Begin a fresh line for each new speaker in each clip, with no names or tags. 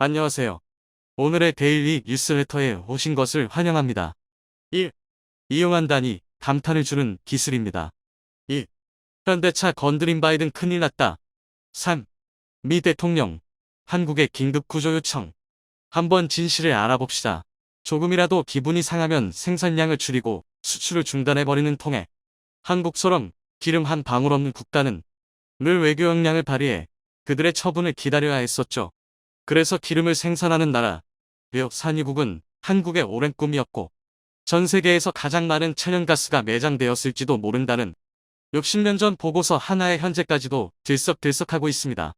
안녕하세요. 오늘의 데일리 뉴스레터에 오신 것을 환영합니다. 1. 이용한 단위, 감탄을 주는 기술입니다. 2. 현대차 건드린 바이든 큰일 났다. 3. 미 대통령, 한국의 긴급 구조 요청. 한번 진실을 알아봅시다. 조금이라도 기분이 상하면 생산량을 줄이고 수출을 중단해버리는 통해 한국처럼 기름 한 방울 없는 국가는 늘 외교 역량을 발휘해 그들의 처분을 기다려야 했었죠. 그래서 기름을 생산하는 나라, 뉴욕 산유국은 한국의 오랜 꿈이었고 전 세계에서 가장 많은 천연가스가 매장되었을지도 모른다는 60년 전 보고서 하나의 현재까지도 들썩들썩하고 있습니다.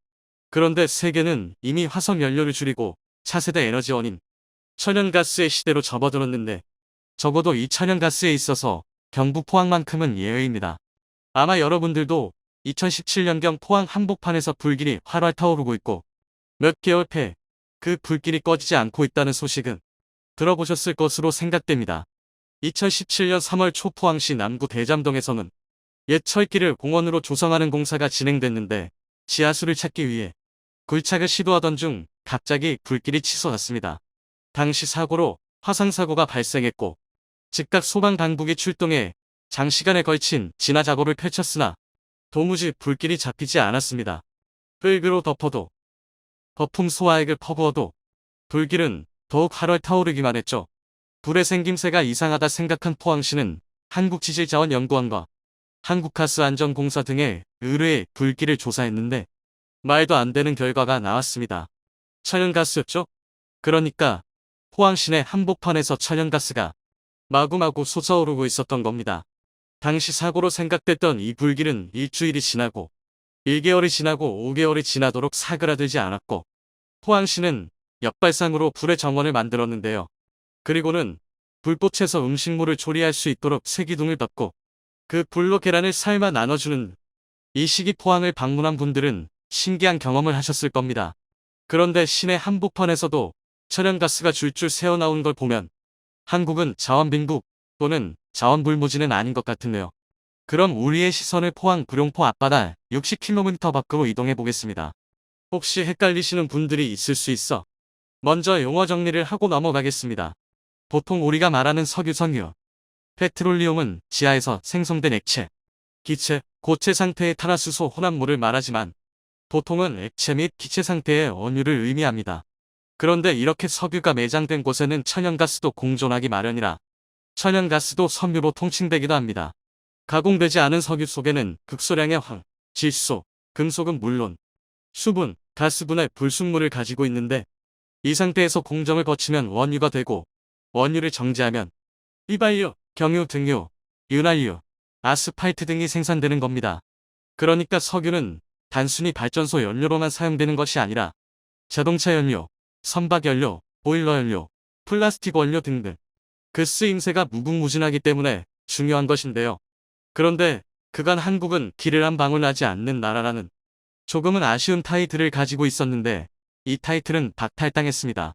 그런데 세계는 이미 화석 연료를 줄이고 차세대 에너지원인 천연가스의 시대로 접어들었는데 적어도 이 천연가스에 있어서 경부 포항만큼은 예외입니다. 아마 여러분들도 2017년경 포항 한복판에서 불길이 활활 타오르고 있고 몇 개월 패 그 불길이 꺼지지 않고 있다는 소식은 들어보셨을 것으로 생각됩니다. 2017년 3월 초 포항시 남구 대잠동에서는 옛 철길을 공원으로 조성하는 공사가 진행됐는데 지하수를 찾기 위해 굴착을 시도하던 중 갑자기 불길이 치솟았습니다. 당시 사고로 화상사고가 발생했고 즉각 소방 당국이 출동해 장시간에 걸친 진화 작업을 펼쳤으나 도무지 불길이 잡히지 않았습니다. 흙으로 덮어도 거품 소화액을 퍼부어도 불길은 더욱 활활 타오르기만 했죠. 불의 생김새가 이상하다 생각한 포항시는 한국지질자원연구원과 한국가스안전공사 등에 의뢰해 불길을 조사했는데 말도 안 되는 결과가 나왔습니다. 천연가스였죠? 그러니까 포항시내 한복판에서 천연가스가 마구마구 솟아오르고 있었던 겁니다. 당시 사고로 생각됐던 이 불길은 일주일이 지나고 1개월이 지나고 5개월이 지나도록 사그라들지 않았고 포항시는 역발상으로 불의 정원을 만들었는데요. 그리고는 불꽃에서 음식물을 조리할 수 있도록 쇠기둥을 덮고 그 불로 계란을 삶아 나눠주는 이 시기 포항을 방문한 분들은 신기한 경험을 하셨을 겁니다. 그런데 시내 한복판에서도 천연가스가 줄줄 새어나온 걸 보면 한국은 자원빈국 또는 자원불무지는 아닌 것 같은데요. 그럼 우리의 시선을 포항 구룡포 앞바다 60km 밖으로 이동해 보겠습니다. 혹시 헷갈리시는 분들이 있을 수 있어 먼저 용어 정리를 하고 넘어가겠습니다. 보통 우리가 말하는 석유, 페트롤리움은 지하에서 생성된 액체, 기체, 고체 상태의 탄화수소 혼합물을 말하지만 보통은 액체 및 기체 상태의 원유를 의미합니다. 그런데 이렇게 석유가 매장된 곳에는 천연가스도 공존하기 마련이라 천연가스도 섬유로 통칭되기도 합니다. 가공되지 않은 석유 속에는 극소량의 황, 질소, 금속은 물론 수분, 가스분해 불순물을 가지고 있는데 이 상태에서 공정을 거치면 원유가 되고 원유를 정제하면 휘발유, 경유 등유, 윤활유, 아스팔트 등이 생산되는 겁니다. 그러니까 석유는 단순히 발전소 연료로만 사용되는 것이 아니라 자동차 연료, 선박 연료, 보일러 연료, 플라스틱 원료 등등 그 쓰임새가 무궁무진하기 때문에 중요한 것인데요. 그런데 그간 한국은 기를 한 방울 나지 않는 나라라는 조금은 아쉬운 타이틀을 가지고 있었는데 이 타이틀은 박탈당했습니다.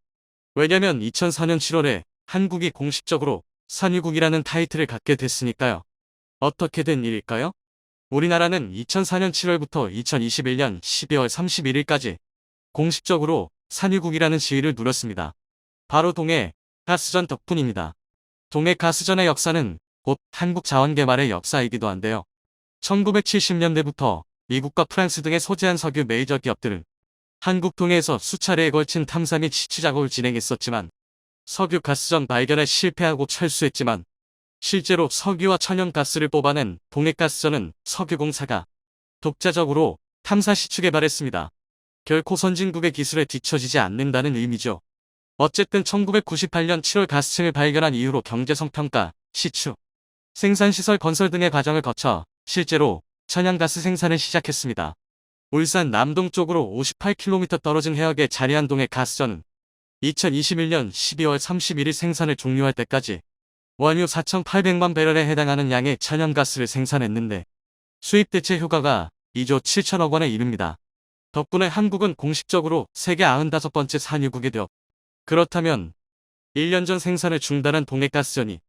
왜냐면 2004년 7월에 한국이 공식적으로 산유국이라는 타이틀을 갖게 됐으니까요. 어떻게 된 일일까요? 우리나라는 2004년 7월부터 2021년 12월 31일까지 공식적으로 산유국이라는 지위를 누렸습니다. 바로 동해 가스전 덕분입니다. 동해 가스전의 역사는 곧 한국 자원 개발의 역사이기도 한데요. 1970년대부터 미국과 프랑스 등의 소재한 석유 메이저 기업들은 한국 동해에서 수차례에 걸친 탐사 및 시추 작업을 진행했었지만 석유 가스전 발견에 실패하고 철수했지만 실제로 석유와 천연가스를 뽑아낸 동해가스전은 석유공사가 독자적으로 탐사 시추 개발했습니다. 결코 선진국의 기술에 뒤처지지 않는다는 의미죠. 어쨌든 1998년 7월 가스층을 발견한 이후로 경제성평가, 시추, 생산시설 건설 등의 과정을 거쳐 실제로 천연가스 생산을 시작했습니다. 울산 남동쪽으로 58km 떨어진 해역에 자리한 동해 가스전은 2021년 12월 31일 생산을 종료할 때까지 원유 4,800만 배럴에 해당하는 양의 천연가스를 생산했는데 수입 대체 효과가 2조 7천억 원에 이릅니다. 덕분에 한국은 공식적으로 세계 95번째 산유국이 되었. 그렇다면 1년 전 생산을 중단한 동해가스전이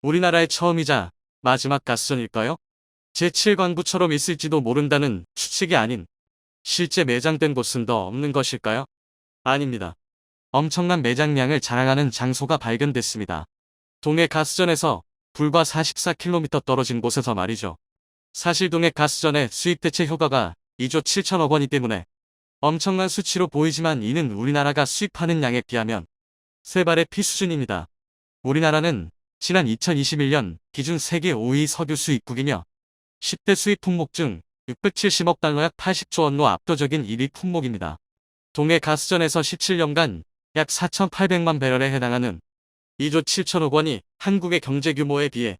우리나라의 처음이자 마지막 가스전일까요? 제7광부처럼 있을지도 모른다는 추측이 아닌 실제 매장된 곳은 더 없는 것일까요? 아닙니다. 엄청난 매장량을 자랑하는 장소가 발견됐습니다. 동해 가스전에서 불과 44km 떨어진 곳에서 말이죠. 사실 동해 가스전의 수입 대체 효과가 2조 7천억 원이기 때문에 엄청난 수치로 보이지만 이는 우리나라가 수입하는 양에 비하면 세 발의 피 수준입니다. 우리나라는 지난 2021년 기준 세계 5위 석유 수입국이며 10대 수입 품목 중 670억 달러 약 80조 원로 압도적인 1위 품목입니다. 동해 가스전에서 17년간 약 4,800만 배럴에 해당하는 2조 7천억 원이 한국의 경제 규모에 비해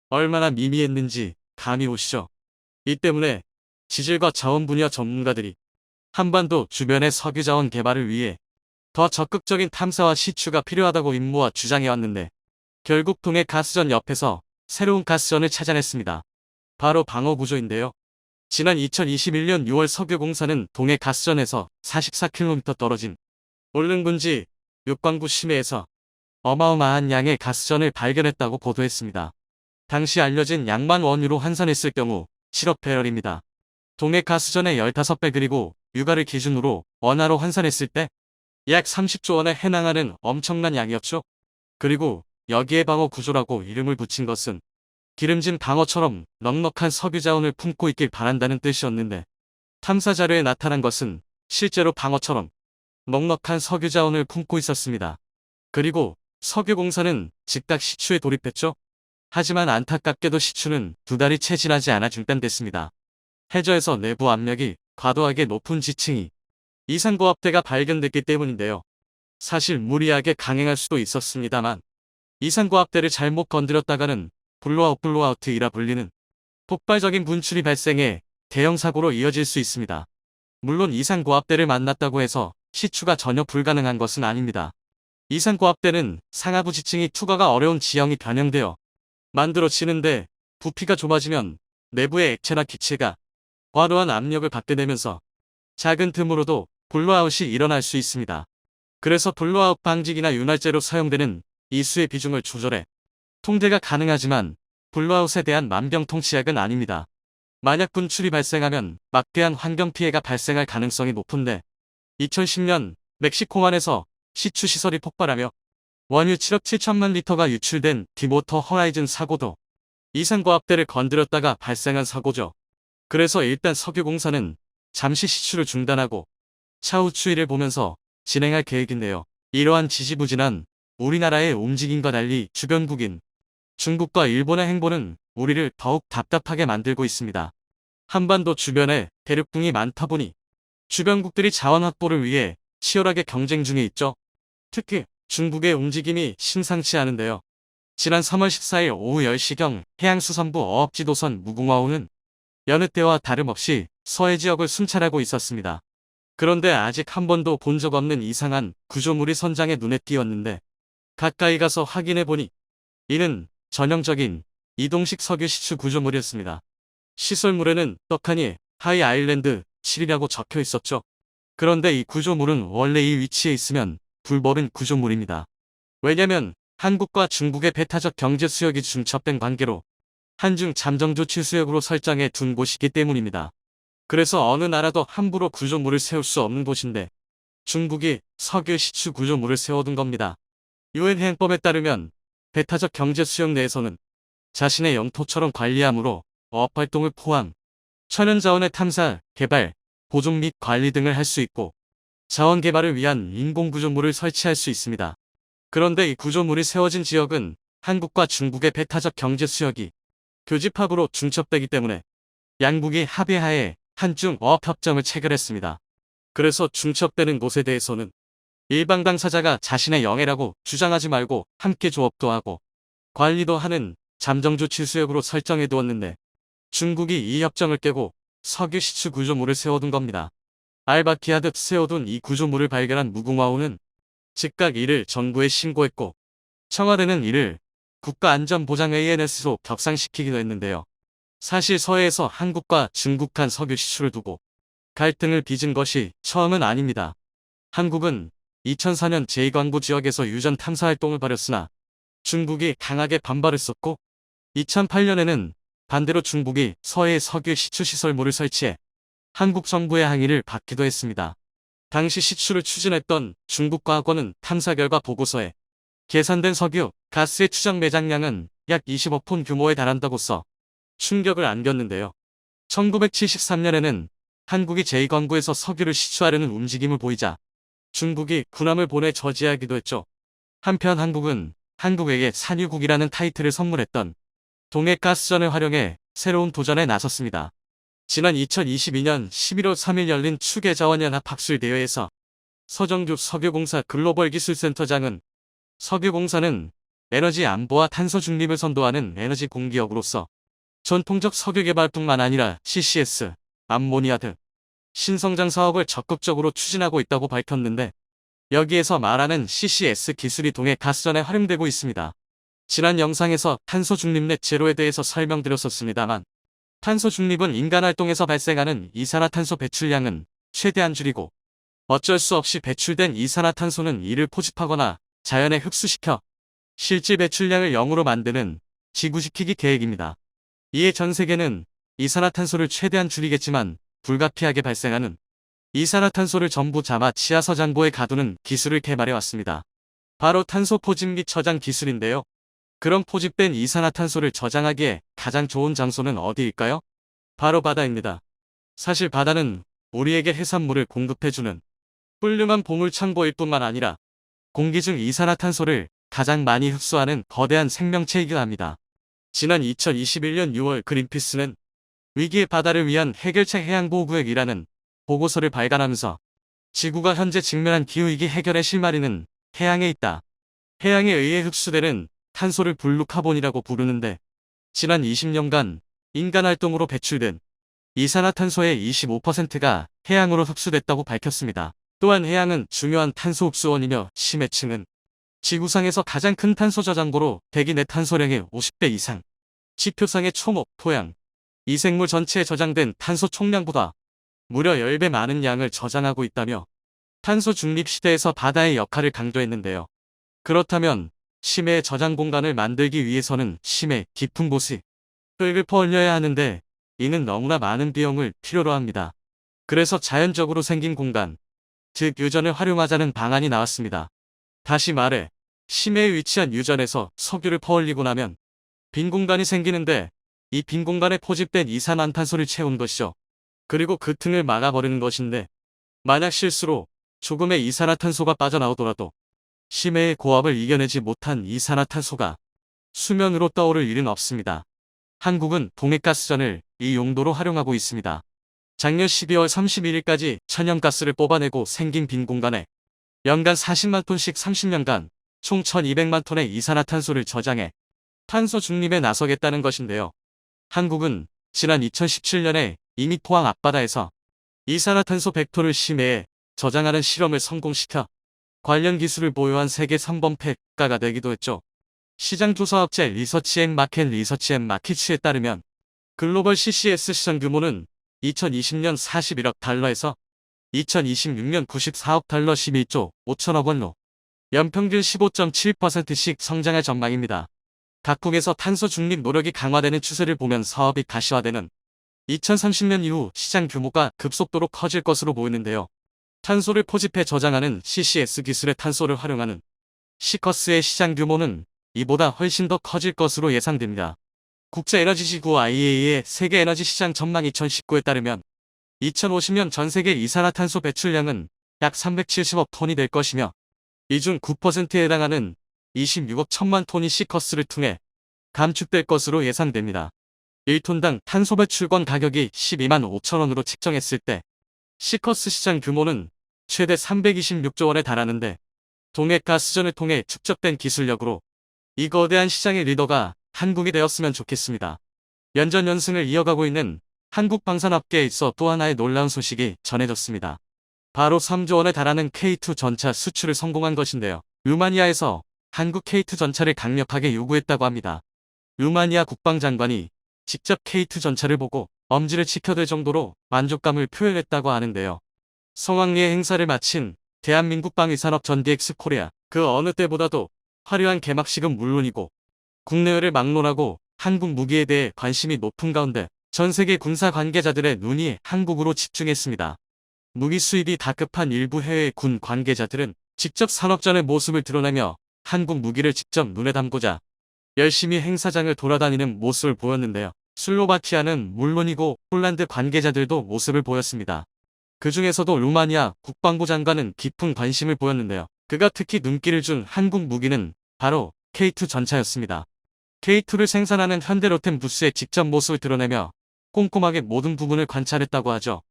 얼마나 미미했는지 감이 오시죠? 이 때문에 지질과 자원 분야 전문가들이 한반도 주변의 석유 자원 개발을 위해 더 적극적인 탐사와 시추가 필요하다고 임모아 주장해왔는데 결국 동해 가스전 옆에서 새로운 가스전을 찾아냈습니다. 바로 방어구조인데요. 지난 2021년 6월 석유공사는 동해 가스전에서 44km 떨어진 올릉군지 육광구 심해에서 어마어마한 양의 가스전을 발견했다고 보도했습니다. 당시 알려진 양만 원유로 환산했을 경우 7억 배럴입니다. 동해 가스전의 15배 그리고 유가를 기준으로 원화로 환산했을 때 약 30조 원에 해당하는 엄청난 양이었죠. 그리고 여기에 방어 구조라고 이름을 붙인 것은 기름진 방어처럼 넉넉한 석유 자원을 품고 있길 바란다는 뜻이었는데 탐사 자료에 나타난 것은 실제로 방어처럼 넉넉한 석유 자원을 품고 있었습니다. 그리고 석유공사는 즉각 시추에 돌입했죠. 하지만 안타깝게도 시추는 2달이 채 지나지 않아 중단됐습니다. 해저에서 내부 압력이 과도하게 높은 지층이 이산고압대가 발견됐기 때문인데요. 사실 무리하게 강행할 수도 있었습니다만 이산고압대를 잘못 건드렸다가는 블로아웃이라 불리는 폭발적인 분출이 발생해 대형 사고로 이어질 수 있습니다. 물론 이산고압대를 만났다고 해서 시추가 전혀 불가능한 것은 아닙니다. 이산고압대는 상하부 지층이 투과가 어려운 지형이 변형되어 만들어지는데 부피가 좁아지면 내부의 액체나 기체가 과도한 압력을 받게 되면서 작은 틈으로도 블로아웃이 일어날 수 있습니다. 그래서 블로아웃 방지기나 윤활제로 사용되는 이수의 비중을 조절해 통제가 가능하지만 블로아웃에 대한 만병통치약은 아닙니다. 만약 분출이 발생하면 막대한 환경피해가 발생할 가능성이 높은데 2010년 멕시코만에서 시추 시설이 폭발하며 원유 7억 7천만 리터가 유출된 디모터 허라이즌 사고도 이산고압대를 건드렸다가 발생한 사고죠. 그래서 일단 석유공사는 잠시 시추를 중단하고 차후 추이를 보면서 진행할 계획인데요. 이러한 지지부진한 우리나라의 움직임과 달리 주변국인 중국과 일본의 행보는 우리를 더욱 답답하게 만들고 있습니다. 한반도 주변에 대륙궁이 많다 보니 주변국들이 자원 확보를 위해 치열하게 경쟁 중에 있죠. 특히 중국의 움직임이 심상치 않은데요. 지난 3월 14일 오후 10시경 해양수산부 어업지도선 무궁화호는 여느 때와 다름없이 서해 지역을 순찰하고 있었습니다. 그런데 아직 한 번도 본 적 없는 이상한 구조물이 선장의 눈에 띄었는데 가까이 가서 확인해보니 이는 전형적인 이동식 석유 시추 구조물이었습니다. 시설물에는 떡하니 하이 아일랜드 7이라고 적혀 있었죠. 그런데 이 구조물은 원래 이 위치에 있으면 불법인 구조물입니다. 왜냐면 한국과 중국의 배타적 경제 수역이 중첩된 관계로 한중 잠정조치 수역으로 설정해 둔 곳이기 때문입니다. 그래서 어느 나라도 함부로 구조물을 세울 수 없는 곳인데 중국이 석유 시추 구조물을 세워둔 겁니다. 유엔 해양법에 따르면 배타적 경제 수역 내에서는 자신의 영토처럼 관리하므로 어업활동을 포함 천연자원의 탐사, 개발, 보존 및 관리 등을 할 수 있고 자원 개발을 위한 인공구조물을 설치할 수 있습니다. 그런데 이 구조물이 세워진 지역은 한국과 중국의 배타적 경제 수역이 교집합으로 중첩되기 때문에 양국이 합의하에 한중 어업협정을 체결했습니다. 그래서 중첩되는 곳에 대해서는 일방 당사자가 자신의 영해라고 주장하지 말고 함께 조업도 하고 관리도 하는 잠정조치 수역으로 설정해 두었는데 중국이 이 협정을 깨고 석유 시추 구조물을 세워둔 겁니다. 알바키하듯 세워둔 이 구조물을 발견한 무궁화호는 즉각 이를 정부에 신고했고 청와대는 이를 국가안전보장회의에 NS로 격상시키기도 했는데요. 사실 서해에서 한국과 중국 간 석유 시추를 두고 갈등을 빚은 것이 처음은 아닙니다. 한국은 2004년 제2광부 지역에서 유전 탐사 활동을 벌였으나 중국이 강하게 반발했었고 2008년에는 반대로 중국이 서해에 석유 시추 시설물을 설치해 한국 정부의 항의를 받기도 했습니다. 당시 시추를 추진했던 중국과학원은 탐사 결과 보고서에 계산된 석유, 가스의 추정 매장량은 약 20억 톤 규모에 달한다고 써 충격을 안겼는데요. 1973년에는 한국이 제2권구에서 석유를 시추하려는 움직임을 보이자 중국이 군함을 보내 저지하기도 했죠. 한편 한국은 한국에게 산유국이라는 타이틀을 선물했던 동해가스전을 활용해 새로운 도전에 나섰습니다. 지난 2022년 11월 3일 열린 추계자원연합 학술대회에서 서정규 석유공사 글로벌 기술센터장은 석유공사는 에너지 안보와 탄소 중립을 선도하는 에너지 공기업으로서 전통적 석유 개발뿐만 아니라 CCS, 암모니아 등 신성장 사업을 적극적으로 추진하고 있다고 밝혔는데 여기에서 말하는 CCS 기술이 동해 가스전에 활용되고 있습니다. 지난 영상에서 탄소 중립 넷 제로에 대해서 설명드렸었습니다만 탄소 중립은 인간 활동에서 발생하는 이산화탄소 배출량은 최대한 줄이고 어쩔 수 없이 배출된 이산화탄소는 이를 포집하거나 자연에 흡수시켜 실질 배출량을 0으로 만드는 지구지키기 계획입니다. 이에 전 세계는 이산화탄소를 최대한 줄이겠지만 불가피하게 발생하는 이산화탄소를 전부 잡아 지하서장고에 가두는 기술을 개발해왔습니다. 바로 탄소 포집 및 저장 기술인데요. 그럼 포집된 이산화탄소를 저장하기에 가장 좋은 장소는 어디일까요? 바로 바다입니다. 사실 바다는 우리에게 해산물을 공급해주는 훌륭한 보물 창고일 뿐만 아니라 공기 중 이산화탄소를 가장 많이 흡수하는 거대한 생명체이기도 합니다. 지난 2021년 6월 그린피스는 위기의 바다를 위한 해결책 해양보호구역이라는 보고서를 발간하면서 지구가 현재 직면한 기후위기 해결의 실마리는 해양에 있다. 해양에 의해 흡수되는 탄소를 블루카본이라고 부르는데 지난 20년간 인간활동으로 배출된 이산화탄소의 25%가 해양으로 흡수됐다고 밝혔습니다. 또한 해양은 중요한 탄소 흡수원이며 심해층은 지구상에서 가장 큰 탄소 저장고로 대기 내 탄소량의 50배 이상, 지표상의 초목, 토양, 이 생물 전체에 저장된 탄소 총량보다 무려 10배 많은 양을 저장하고 있다며 탄소 중립 시대에서 바다의 역할을 강조했는데요. 그렇다면 심해의 저장 공간을 만들기 위해서는 심해 깊은 곳이 흙을 퍼올려야 하는데 이는 너무나 많은 비용을 필요로 합니다. 그래서 자연적으로 생긴 공간, 즉 유전을 활용하자는 방안이 나왔습니다. 다시 말해 심해에 위치한 유전에서 석유를 퍼올리고 나면 빈 공간이 생기는데 이 빈 공간에 포집된 이산화탄소를 채운 것이죠. 그리고 그 틈을 막아버리는 것인데 만약 실수로 조금의 이산화탄소가 빠져나오더라도 심해의 고압을 이겨내지 못한 이산화탄소가 수면으로 떠오를 일은 없습니다. 한국은 동해가스전을 이 용도로 활용하고 있습니다. 작년 12월 31일까지 천연가스를 뽑아내고 생긴 빈 공간에 연간 40만 톤씩 30년간 총 1200만 톤의 이산화탄소를 저장해 탄소 중립에 나서겠다는 것인데요. 한국은 지난 2017년에 이미 포항 앞바다에서 이산화탄소 100톤을 심해에 저장하는 실험을 성공시켜 관련 기술을 보유한 세계 3번패 국가가 되기도 했죠. 시장조사업체 리서치앤마켓 리서치앤마켓츠에 따르면 글로벌 CCS 시장 규모는 2020년 41억 달러에서 2026년 94억 달러 11조 5천억 원로 연평균 15.7%씩 성장할 전망입니다. 각국에서 탄소 중립 노력이 강화되는 추세를 보면 사업이 가시화되는 2030년 이후 시장 규모가 급속도로 커질 것으로 보이는데요. 탄소를 포집해 저장하는 CCS 기술의 탄소를 활용하는 시커스의 시장 규모는 이보다 훨씬 더 커질 것으로 예상됩니다. 국제에너지기구 IEA의 세계에너지 시장 전망 2019에 따르면 2050년 전 세계 이산화탄소 배출량은 약 370억 톤이 될 것이며 이 중 9%에 해당하는 26억 1000만 톤이 시커스를 통해 감축될 것으로 예상됩니다. 1톤당 탄소 배출권 가격이 12만 5천원으로 책정했을 때 시커스 시장 규모는 최대 326조 원에 달하는데 동해가스전을 통해 축적된 기술력으로 이 거대한 시장의 리더가 한국이 되었으면 좋겠습니다. 연전연승을 이어가고 있는 한국방산업계에 있어 또 하나의 놀라운 소식이 전해졌습니다. 바로 3조 원에 달하는 K2 전차 수출을 성공한 것인데요. 루마니아에서 한국 K2 전차를 강력하게 요구했다고 합니다. 루마니아 국방장관이 직접 K2 전차를 보고 엄지를 치켜댈 정도로 만족감을 표현했다고 하는데요. 성황리에 행사를 마친 대한민국 방위산업 전디엑스 코리아 그 어느 때보다도 화려한 개막식은 물론이고 국내외를 막론하고 한국 무기에 대해 관심이 높은 가운데 전 세계 군사 관계자들의 눈이 한국으로 집중했습니다. 무기 수입이 다급한 일부 해외 군 관계자들은 직접 산업전의 모습을 드러내며 한국 무기를 직접 눈에 담고자 열심히 행사장을 돌아다니는 모습을 보였는데요. 슬로바키아는 물론이고 폴란드 관계자들도 모습을 보였습니다. 그 중에서도 루마니아 국방부 장관은 깊은 관심을 보였는데요. 그가 특히 눈길을 준 한국 무기는 바로 K2 전차였습니다. K2를 생산하는 현대로템 부스의 직접 모습을 드러내며 꼼꼼하게 모든 부분을 관찰했다고 하죠.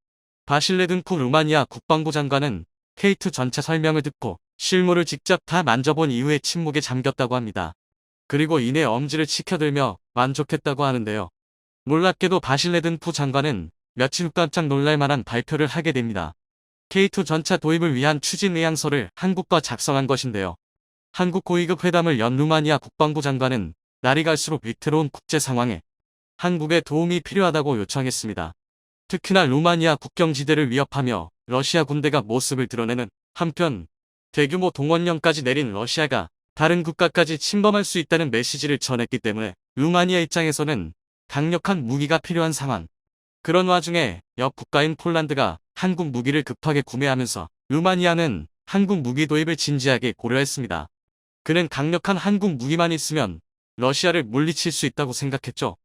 바실레든쿠 루마니아 국방부 장관은 K2 전차 설명을 듣고 실물을 직접 다 만져본 이후에 침묵에 잠겼다고 합니다. 그리고 이내 엄지를 치켜들며 만족했다고 하는데요. 놀랍게도 바실레든쿠 장관은 며칠 후 깜짝 놀랄 만한 발표를 하게 됩니다. K2 전차 도입을 위한 추진 의향서를 한국과 작성한 것인데요. 한국 고위급 회담을 연 루마니아 국방부 장관은 날이 갈수록 위태로운 국제 상황에 한국의 도움이 필요하다고 요청했습니다. 특히나 루마니아 국경지대를 위협하며 러시아 군대가 모습을 드러내는 한편 대규모 동원령까지 내린 러시아가 다른 국가까지 침범할 수 있다는 메시지를 전했기 때문에 루마니아 입장에서는 강력한 무기가 필요한 상황. 그런 와중에 옆 국가인 폴란드가 한국 무기를 급하게 구매하면서 루마니아는 한국 무기 도입을 진지하게 고려했습니다. 그는 강력한 한국 무기만 있으면 러시아를 물리칠 수 있다고 생각했죠.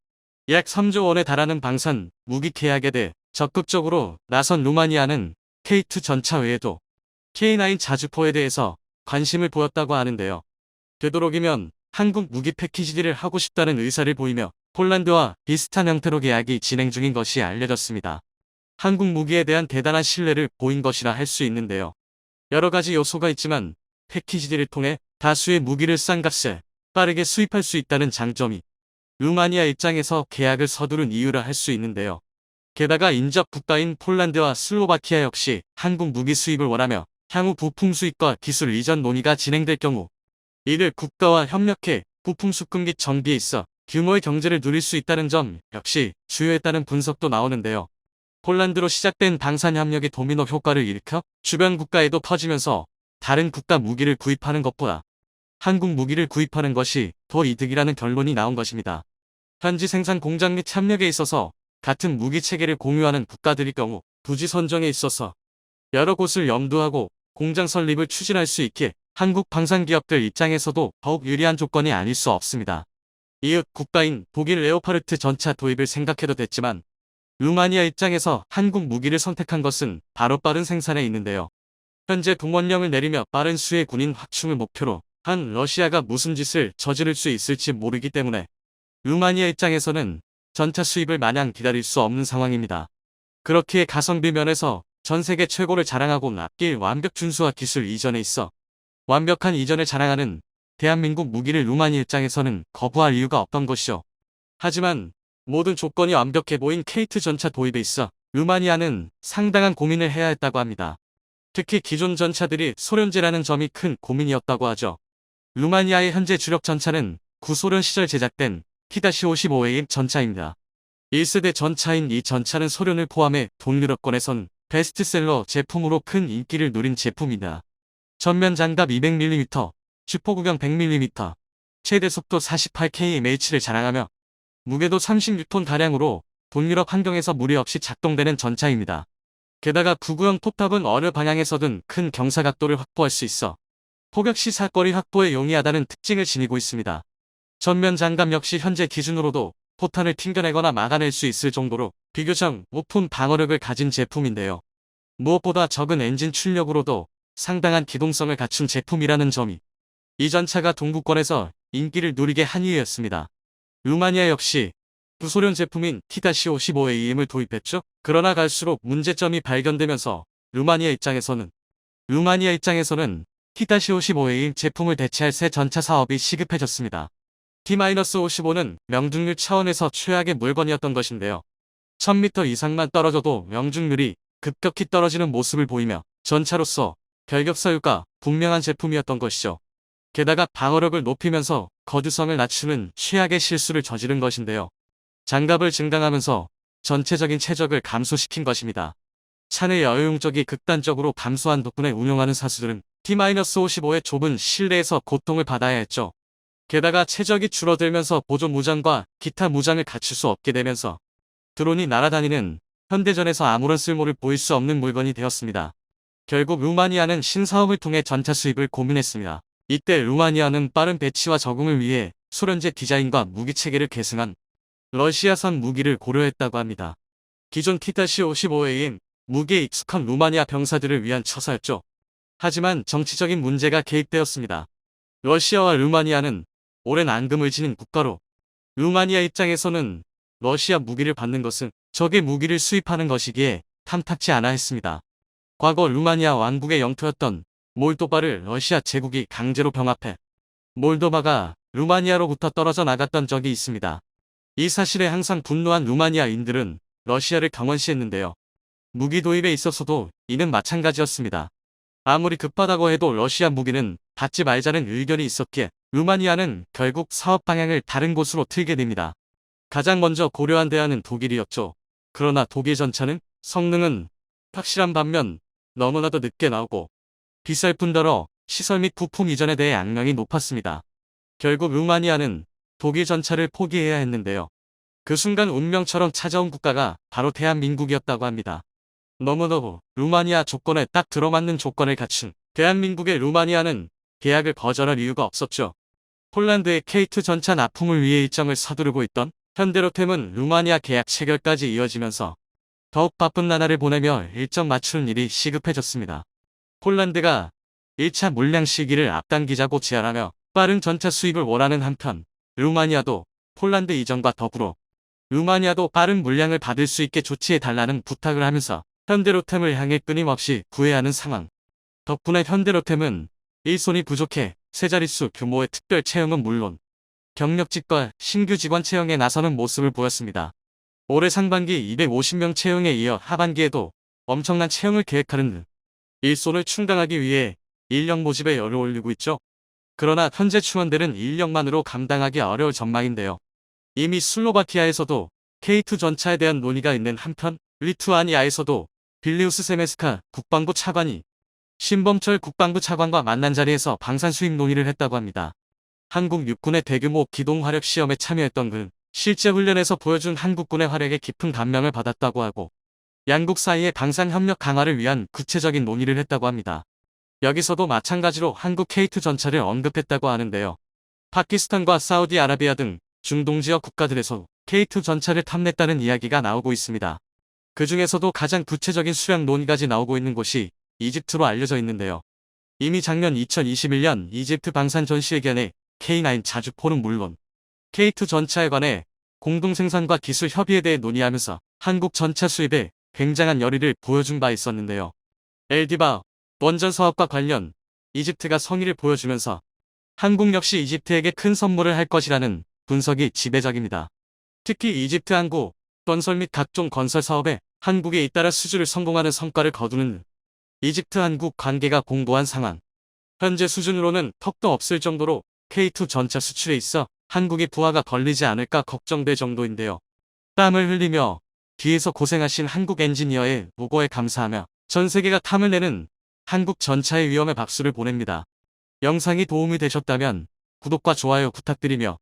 약 3조 원에 달하는 방산 무기 계약에 대해 적극적으로 나선 루마니아는 K2 전차 외에도 K9 자주포에 대해서 관심을 보였다고 하는데요. 되도록이면 한국 무기 패키지를 하고 싶다는 의사를 보이며 폴란드와 비슷한 형태로 계약이 진행 중인 것이 알려졌습니다. 한국 무기에 대한 대단한 신뢰를 보인 것이라 할 수 있는데요. 여러 가지 요소가 있지만 패키지를 통해 다수의 무기를 싼 값에 빠르게 수입할 수 있다는 장점이 루마니아 입장에서 계약을 서두른 이유라 할 수 있는데요. 게다가 인접 국가인 폴란드와 슬로바키아 역시 한국 무기 수입을 원하며 향후 부품 수입과 기술 이전 논의가 진행될 경우 이들 국가와 협력해 부품 수급 및 정비에 있어 규모의 경제를 누릴 수 있다는 점 역시 주요했다는 분석도 나오는데요. 폴란드로 시작된 방산 협력이 도미노 효과를 일으켜 주변 국가에도 퍼지면서 다른 국가 무기를 구입하는 것보다 한국 무기를 구입하는 것이 더 이득이라는 결론이 나온 것입니다. 현지 생산 공장 및 협력에 있어서 같은 무기 체계를 공유하는 국가들일 경우 부지 선정에 있어서 여러 곳을 염두하고 공장 설립을 추진할 수 있기에 한국 방산기업들 입장에서도 더욱 유리한 조건이 아닐 수 없습니다. 이웃 국가인 독일 레오파르트 전차 도입을 생각해도 됐지만 루마니아 입장에서 한국 무기를 선택한 것은 바로 빠른 생산에 있는데요. 현재 동원령을 내리며 빠른 수의 군인 확충을 목표로 한 러시아가 무슨 짓을 저지를 수 있을지 모르기 때문에 루마니아 입장에서는 전차 수입을 마냥 기다릴 수 없는 상황입니다. 그렇기에 가성비 면에서 전 세계 최고를 자랑하고 앞길 완벽 준수와 기술 이전에 있어 완벽한 이전을 자랑하는 대한민국 무기를 루마니아 입장에서는 거부할 이유가 없던 것이죠. 하지만 모든 조건이 완벽해 보인 K2 전차 도입에 있어 루마니아는 상당한 고민을 해야 했다고 합니다. 특히 기존 전차들이 소련제라는 점이 큰 고민이었다고 하죠. 루마니아의 현재 주력 전차는 구소련 시절 제작된 T-55A 전차입니다. 1세대 전차인 이 전차는 소련을 포함해 동유럽권에선 베스트셀러 제품으로 큰 인기를 누린 제품이다. 전면 장갑 200mm, 주포구경 100mm, 최대 속도 48kmh를 자랑하며 무게도 36톤가량으로 동유럽 환경에서 무리 없이 작동되는 전차입니다. 게다가 구구형 톱탑은 어느 방향에서든 큰 경사각도를 확보할 수 있어 포격 시 사거리 확보에 용이하다는 특징을 지니고 있습니다. 전면 장갑 역시 현재 기준으로도 포탄을 튕겨내거나 막아낼 수 있을 정도로 비교적 높은 방어력을 가진 제품인데요. 무엇보다 적은 엔진 출력으로도 상당한 기동성을 갖춘 제품이라는 점이 이 전차가 동구권에서 인기를 누리게 한 이유였습니다. 루마니아 역시 구소련 제품인 T-55AM을 도입했죠. 그러나 갈수록 문제점이 발견되면서 루마니아 입장에서는 T-55AM 제품을 대체할 새 전차 사업이 시급해졌습니다. T-55는 명중률 차원에서 최악의 물건이었던 것인데요. 1000m 이상만 떨어져도 명중률이 급격히 떨어지는 모습을 보이며 전차로서 결격사유가 분명한 제품이었던 것이죠. 게다가 방어력을 높이면서 거주성을 낮추는 최악의 실수를 저지른 것인데요. 장갑을 증강하면서 전체적인 최적을 감소시킨 것입니다. 차내 여유용적이 극단적으로 감소한 덕분에 운용하는 사수들은 T-55의 좁은 실내에서 고통을 받아야 했죠. 게다가 최적이 줄어들면서 보조 무장과 기타 무장을 갖출 수 없게 되면서 드론이 날아다니는 현대전에서 아무런 쓸모를 보일 수 없는 물건이 되었습니다. 결국 루마니아는 신사업을 통해 전차 수입을 고민했습니다. 이때 루마니아는 빠른 배치와 적응을 위해 소련제 디자인과 무기 체계를 계승한 러시아산 무기를 고려했다고 합니다. 기존 T-55A인 무기에 익숙한 루마니아 병사들을 위한 처사였죠. 하지만 정치적인 문제가 개입되었습니다. 러시아와 루마니아는 오랜 앙금을 지닌 국가로 루마니아 입장에서는 러시아 무기를 받는 것은 적의 무기를 수입하는 것이기에 탐탁지 않아 했습니다. 과거 루마니아 왕국의 영토였던 몰도바를 러시아 제국이 강제로 병합해 몰도바가 루마니아로부터 떨어져 나갔던 적이 있습니다. 이 사실에 항상 분노한 루마니아인들은 러시아를 경원시했는데요. 무기 도입에 있어서도 이는 마찬가지였습니다. 아무리 급하다고 해도 러시아 무기는 받지 말자는 의견이 있었기에 루마니아는 결국 사업 방향을 다른 곳으로 틀게 됩니다. 가장 먼저 고려한 대안은 독일이었죠. 그러나 독일 전차는 성능은 확실한 반면 너무나도 늦게 나오고 비쌀 뿐더러 시설 및 부품 이전에 대해 악명이 높았습니다. 결국 루마니아는 독일 전차를 포기해야 했는데요. 그 순간 운명처럼 찾아온 국가가 바로 대한민국이었다고 합니다. 너무너무 루마니아 조건에 딱 들어맞는 조건을 갖춘 대한민국의 루마니아는 계약을 거절할 이유가 없었죠. 폴란드의 K2 전차 납품을 위해 일정을 서두르고 있던 현대로템은 루마니아 계약 체결까지 이어지면서 더욱 바쁜 나날을 보내며 일정 맞추는 일이 시급해졌습니다. 폴란드가 1차 물량 시기를 앞당기자고 제안하며 빠른 전차 수입을 원하는 한편 루마니아도 폴란드 이전과 더불어 루마니아도 빠른 물량을 받을 수 있게 조치해달라는 부탁을 하면서 현대로템을 향해 끊임없이 구애하는 상황. 덕분에 현대로템은 일손이 부족해 세 자릿수 규모의 특별 채용은 물론 경력직과 신규 직원 채용에 나서는 모습을 보였습니다. 올해 상반기 250명 채용에 이어 하반기에도 엄청난 채용을 계획하는 등 일손을 충당하기 위해 인력 모집에 열을 올리고 있죠. 그러나 현재 충원들은 인력만으로 감당하기 어려울 전망인데요. 이미 슬로바키아에서도 K2 전차에 대한 논의가 있는 한편 리투아니아에서도 빌리우스 세메스카 국방부 차관이 신범철 국방부 차관과 만난 자리에서 방산 수입 논의를 했다고 합니다. 한국 육군의 대규모 기동 화력 시험에 참여했던 그는 실제 훈련에서 보여준 한국군의 화력에 깊은 감명을 받았다고 하고 양국 사이의 방산 협력 강화를 위한 구체적인 논의를 했다고 합니다. 여기서도 마찬가지로 한국 K2 전차를 언급했다고 하는데요. 파키스탄과 사우디아라비아 등 중동 지역 국가들에서 K2 전차를 탐냈다는 이야기가 나오고 있습니다. 그 중에서도 가장 구체적인 수량 논의까지 나오고 있는 곳이 이집트로 알려져 있는데요. 이미 작년 2021년 이집트 방산 전시회견에 K9 자주포는 물론 K2 전차에 관해 공동 생산과 기술 협의에 대해 논의하면서 한국 전차 수입에 굉장한 열의를 보여준 바 있었는데요. 엘디바 원전 사업과 관련 이집트가 성의를 보여주면서 한국 역시 이집트에게 큰 선물을 할 것이라는 분석이 지배적입니다. 특히 이집트 항구, 건설 및 각종 건설 사업에 한국에 잇따라 수주를 성공하는 성과를 거두는 이집트 한국 관계가 공고한 상황. 현재 수준으로는 턱도 없을 정도로 K2 전차 수출에 있어 한국의 부하가 걸리지 않을까 걱정될 정도인데요. 땀을 흘리며 뒤에서 고생하신 한국 엔지니어의 무고에 감사하며 전 세계가 탐을 내는 한국 전차의 위험에 박수를 보냅니다. 영상이 도움이 되셨다면 구독과 좋아요 부탁드리며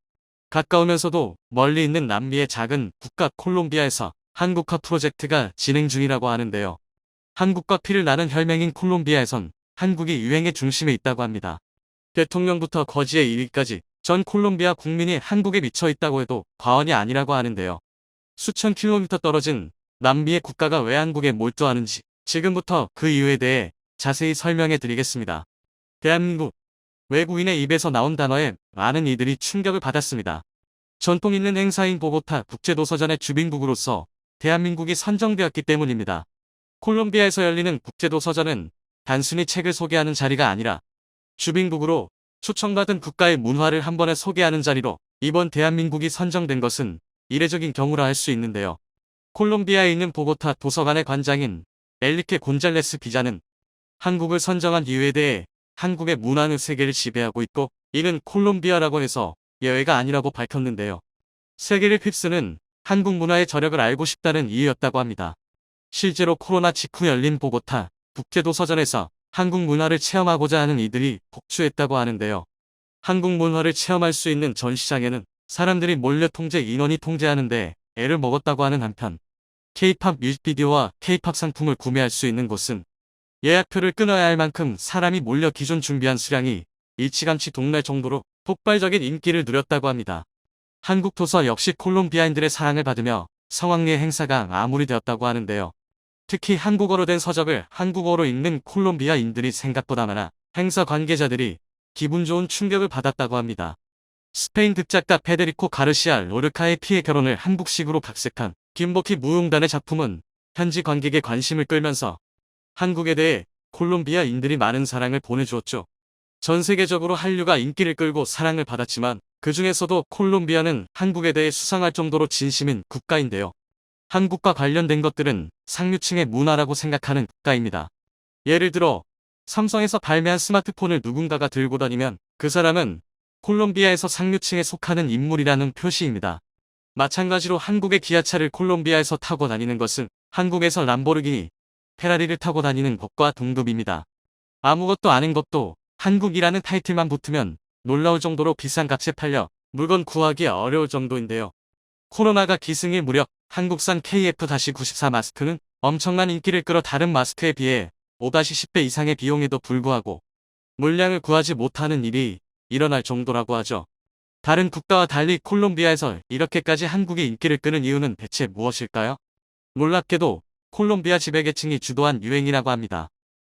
가까우면서도 멀리 있는 남미의 작은 국가 콜롬비아에서 한국화 프로젝트가 진행 중이라고 하는데요. 한국과 피를 나는 혈맹인 콜롬비아에선 한국이 유행의 중심에 있다고 합니다. 대통령부터 거지의 1위까지 전 콜롬비아 국민이 한국에 미쳐 있다고 해도 과언이 아니라고 하는데요. 수천 킬로미터 떨어진 남미의 국가가 왜 한국에 몰두하는지 지금부터 그 이유에 대해 자세히 설명해 드리겠습니다. 대한민국. 외국인의 입에서 나온 단어에 많은 이들이 충격을 받았습니다. 전통 있는 행사인 보고타 국제도서전의 주빈국으로서 대한민국이 선정되었기 때문입니다. 콜롬비아에서 열리는 국제도서전은 단순히 책을 소개하는 자리가 아니라 주빈국으로 초청받은 국가의 문화를 한 번에 소개하는 자리로 이번 대한민국이 선정된 것은 이례적인 경우라 할 수 있는데요. 콜롬비아에 있는 보고타 도서관의 관장인 엘리케 곤잘레스 기자는 한국을 선정한 이유에 대해 한국의 문화는 세계를 지배하고 있고 이는 콜롬비아라고 해서 예외가 아니라고 밝혔는데요. 세계를 휩쓰는 한국 문화의 저력을 알고 싶다는 이유였다고 합니다. 실제로 코로나 직후 열린 보고타 국제도서전에서 한국 문화를 체험하고자 하는 이들이 폭주했다고 하는데요. 한국 문화를 체험할 수 있는 전시장에는 사람들이 몰려 통제 인원이 통제하는데 애를 먹었다고 하는 한편 K-팝 뮤직비디오와 K-팝 상품을 구매할 수 있는 곳은 예약표를 끊어야 할 만큼 사람이 몰려 기존 준비한 수량이 일찌감치 동날 정도로 폭발적인 인기를 누렸다고 합니다. 한국 도서 역시 콜롬비아인들의 사랑을 받으며 성황리의 행사가 마무리되었다고 하는데요. 특히 한국어로 된 서적을 한국어로 읽는 콜롬비아인들이 생각보다 많아 행사 관계자들이 기분 좋은 충격을 받았다고 합니다. 스페인 극작가 페데리코 가르시아 로르카의 피의 결혼을 한국식으로 각색한 김복희 무용단의 작품은 현지 관객의 관심을 끌면서 한국에 대해 콜롬비아인들이 많은 사랑을 보내주었죠. 전 세계적으로 한류가 인기를 끌고 사랑을 받았지만 그 중에서도 콜롬비아는 한국에 대해 수상할 정도로 진심인 국가인데요. 한국과 관련된 것들은 상류층의 문화라고 생각하는 국가입니다. 예를 들어 삼성에서 발매한 스마트폰을 누군가가 들고 다니면 그 사람은 콜롬비아에서 상류층에 속하는 인물이라는 표시입니다. 마찬가지로 한국의 기아차를 콜롬비아에서 타고 다니는 것은 한국에서 람보르기니, 페라리를 타고 다니는 것과 동급입니다. 아무것도 아닌 것도 한국이라는 타이틀만 붙으면 놀라울 정도로 비싼 값에 팔려 물건 구하기 어려울 정도인데요. 코로나가 기승일 무렵 한국산 KF-94 마스크는 엄청난 인기를 끌어 다른 마스크에 비해 5-10배 이상의 비용에도 불구하고 물량을 구하지 못하는 일이 일어날 정도라고 하죠. 다른 국가와 달리 콜롬비아에서 이렇게까지 한국의 인기를 끄는 이유는 대체 무엇일까요? 놀랍게도 콜롬비아 지배계층이 주도한 유행이라고 합니다.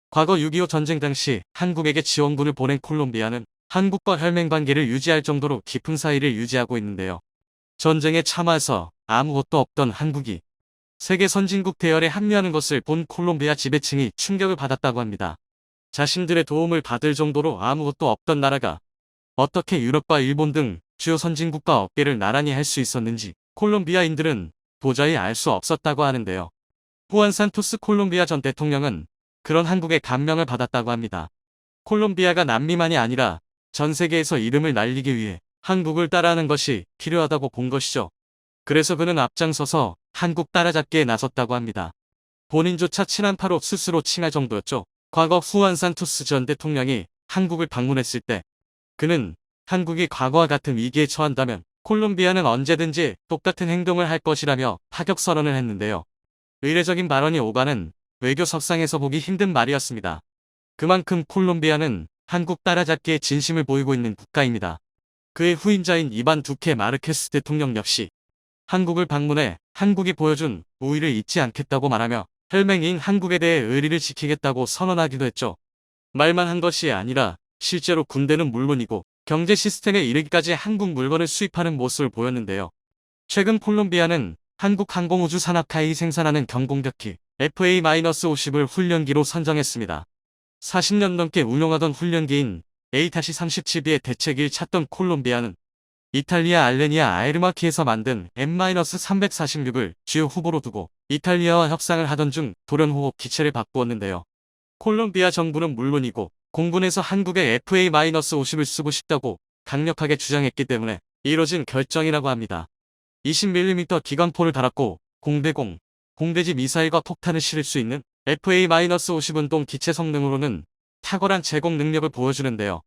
과거 6.25 전쟁 당시 한국에게 지원군을 보낸 콜롬비아는 한국과 혈맹관계를 유지할 정도로 깊은 사이를 유지하고 있는데요. 전쟁에 참아서 아무것도 없던 한국이 세계 선진국 대열에 합류하는 것을 본 콜롬비아 지배층이 충격을 받았다고 합니다. 자신들의 도움을 받을 정도로 아무것도 없던 나라가 어떻게 유럽과 일본 등 주요 선진국과 어깨를 나란히 할 수 있었는지 콜롬비아인들은 도저히 알 수 없었다고 하는데요. 후안 산토스 콜롬비아 전 대통령은 그런 한국의 감명을 받았다고 합니다. 콜롬비아가 남미만이 아니라 전 세계에서 이름을 날리기 위해 한국을 따라하는 것이 필요하다고 본 것이죠. 그래서 그는 앞장서서 한국 따라잡기에 나섰다고 합니다. 본인조차 친한파로 스스로 칭할 정도였죠. 과거 후안 산토스 전 대통령이 한국을 방문했을 때 그는 한국이 과거와 같은 위기에 처한다면 콜롬비아는 언제든지 똑같은 행동을 할 것이라며 파격 선언을 했는데요. 의례적인 발언이 오가는 외교석상에서 보기 힘든 말이었습니다. 그만큼 콜롬비아는 한국 따라잡기에 진심을 보이고 있는 국가입니다. 그의 후임자인 이반 두케 마르케스 대통령 역시 한국을 방문해 한국이 보여준 우위를 잊지 않겠다고 말하며 혈맹인 한국에 대해 의리를 지키겠다고 선언하기도 했죠. 말만 한 것이 아니라 실제로 군대는 물론이고 경제 시스템에 이르기까지 한국 물건을 수입하는 모습을 보였는데요. 최근 콜롬비아는 한국 항공우주 산업카이 생산하는 경공격기 FA-50을 훈련기로 선정했습니다. 40년 넘게 운용하던 훈련기인 A-37B의 대책을 찾던 콜롬비아는 이탈리아 알레니아 아에르마키에서 만든 M-346을 주요 후보로 두고 이탈리아와 협상을 하던 중 돌연호흡 기체를 바꾸었는데요. 콜롬비아 정부는 물론이고 공군에서 한국의 FA-50을 쓰고 싶다고 강력하게 주장했기 때문에 이뤄진 결정이라고 합니다. 20mm 기관포를 달았고 공대공, 공대지 미사일과 폭탄을 실을 수 있는 FA-50 운동 기체 성능으로는 탁월한 제공 능력을 보여주는데요.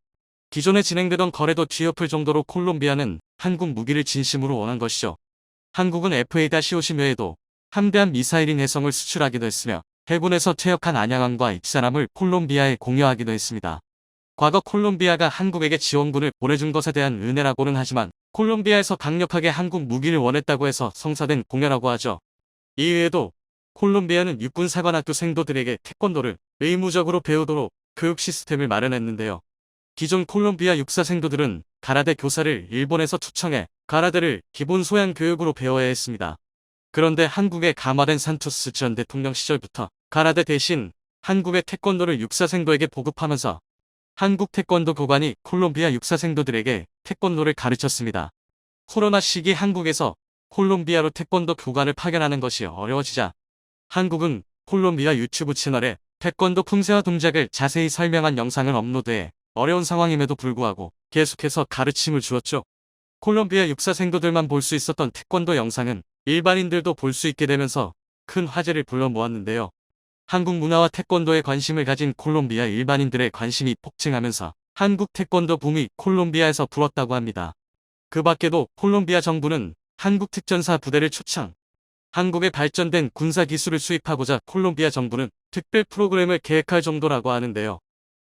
기존에 진행되던 거래도 뒤엎을 정도로 콜롬비아는 한국 무기를 진심으로 원한 것이죠. 한국은 FA-50 외에도 함대한 미사일인 해성을 수출하기도 했으며 해군에서 퇴역한 안양함과 익산함을 콜롬비아에 공여하기도 했습니다. 과거 콜롬비아가 한국에게 지원군을 보내준 것에 대한 은혜라고는 하지만 콜롬비아에서 강력하게 한국 무기를 원했다고 해서 성사된 공여라고 하죠. 이외에도 콜롬비아는 육군 사관학교 생도들에게 태권도를 의무적으로 배우도록 교육 시스템을 마련했는데요. 기존 콜롬비아 육사 생도들은 가라데 교사를 일본에서 초청해 가라데를 기본 소양 교육으로 배워야 했습니다. 그런데 한국에 감화된 산토스 전 대통령 시절부터 가라데 대신 한국의 태권도를 육사생도에게 보급하면서 한국 태권도 교관이 콜롬비아 육사생도들에게 태권도를 가르쳤습니다. 코로나 시기 한국에서 콜롬비아로 태권도 교관을 파견하는 것이 어려워지자 한국은 콜롬비아 유튜브 채널에 태권도 품새와 동작을 자세히 설명한 영상을 업로드해 어려운 상황임에도 불구하고 계속해서 가르침을 주었죠. 콜롬비아 육사생도들만 볼 수 있었던 태권도 영상은 일반인들도 볼 수 있게 되면서 큰 화제를 불러 모았는데요. 한국 문화와 태권도에 관심을 가진 콜롬비아 일반인들의 관심이 폭증하면서 한국 태권도 붐이 콜롬비아에서 불었다고 합니다. 그 밖에도 콜롬비아 정부는 한국 특전사 부대를 초청, 한국의 발전된 군사 기술을 수입하고자 콜롬비아 정부는 특별 프로그램을 계획할 정도라고 하는데요.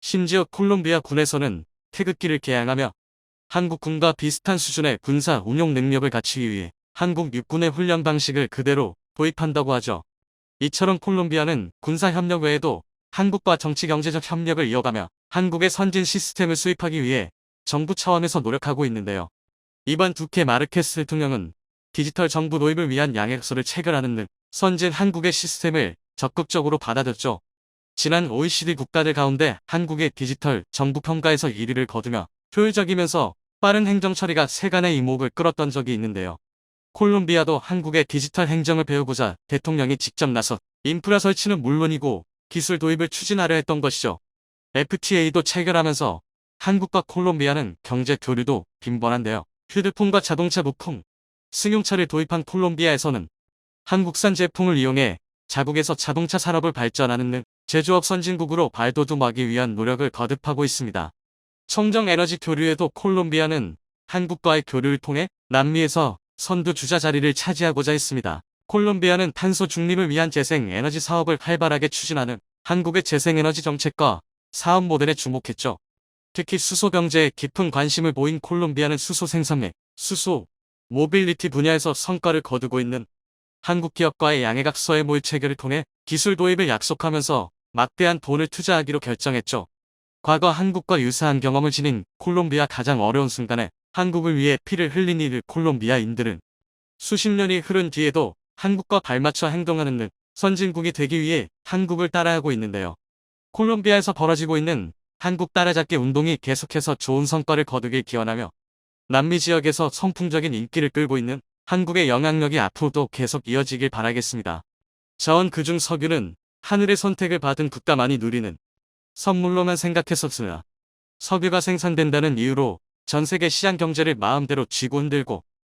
심지어 콜롬비아 군에서는 태극기를 개양하며 한국군과 비슷한 수준의 군사 운용 능력을 갖추기 위해 한국 육군의 훈련 방식을 그대로 도입한다고 하죠. 이처럼 콜롬비아는 군사 협력 외에도 한국과 정치 경제적 협력을 이어가며 한국의 선진 시스템을 수입하기 위해 정부 차원에서 노력하고 있는데요. 이번 두케 마르케스 대통령은 디지털 정부 도입을 위한 양해서를 체결하는 등 선진 한국의 시스템을 적극적으로 받아들였죠. 지난 OECD 국가들 가운데 한국의 디지털 정부 평가에서 1위를 거두며 효율적이면서 빠른 행정 처리가 세간의 이목을 끌었던 적이 있는데요. 콜롬비아도 한국의 디지털 행정을 배우고자 대통령이 직접 나서 인프라 설치는 물론이고 기술 도입을 추진하려 했던 것이죠. FTA도 체결하면서 한국과 콜롬비아는 경제 교류도 빈번한데요. 휴대폰과 자동차 부품, 승용차를 도입한 콜롬비아에서는 한국산 제품을 이용해 자국에서 자동차 산업을 발전하는 등 제조업 선진국으로 발돋움하기 위한 노력을 거듭하고 있습니다. 청정 에너지 교류에도 콜롬비아는 한국과의 교류를 통해 남미에서 선두 주자 자리를 차지하고자 했습니다. 콜롬비아는 탄소 중립을 위한 재생 에너지 사업을 활발하게 추진하는 한국의 재생에너지 정책과 사업 모델에 주목했죠. 특히 수소 경제에 깊은 관심을 보인 콜롬비아는 수소 생산맥, 수소, 모빌리티 분야에서 성과를 거두고 있는 한국 기업과의 양해각서의 모의 체결을 통해 기술 도입을 약속하면서 막대한 돈을 투자하기로 결정했죠. 과거 한국과 유사한 경험을 지닌 콜롬비아 가장 어려운 순간에 한국을 위해 피를 흘린 이 콜롬비아인들은 수십 년이 흐른 뒤에도 한국과 발맞춰 행동하는 등 선진국이 되기 위해 한국을 따라하고 있는데요. 콜롬비아에서 벌어지고 있는 한국 따라잡기 운동이 계속해서 좋은 성과를 거두길 기원하며 남미 지역에서 선풍적인 인기를 끌고 있는 한국의 영향력이 앞으로도 계속 이어지길 바라겠습니다. 자원 그중 석유는 하늘의 선택을 받은 국가만이 누리는 선물로만 생각했었으나 석유가 생산된다는 이유로 전 세계 시장 경제를 마음대로 쥐고 흔들고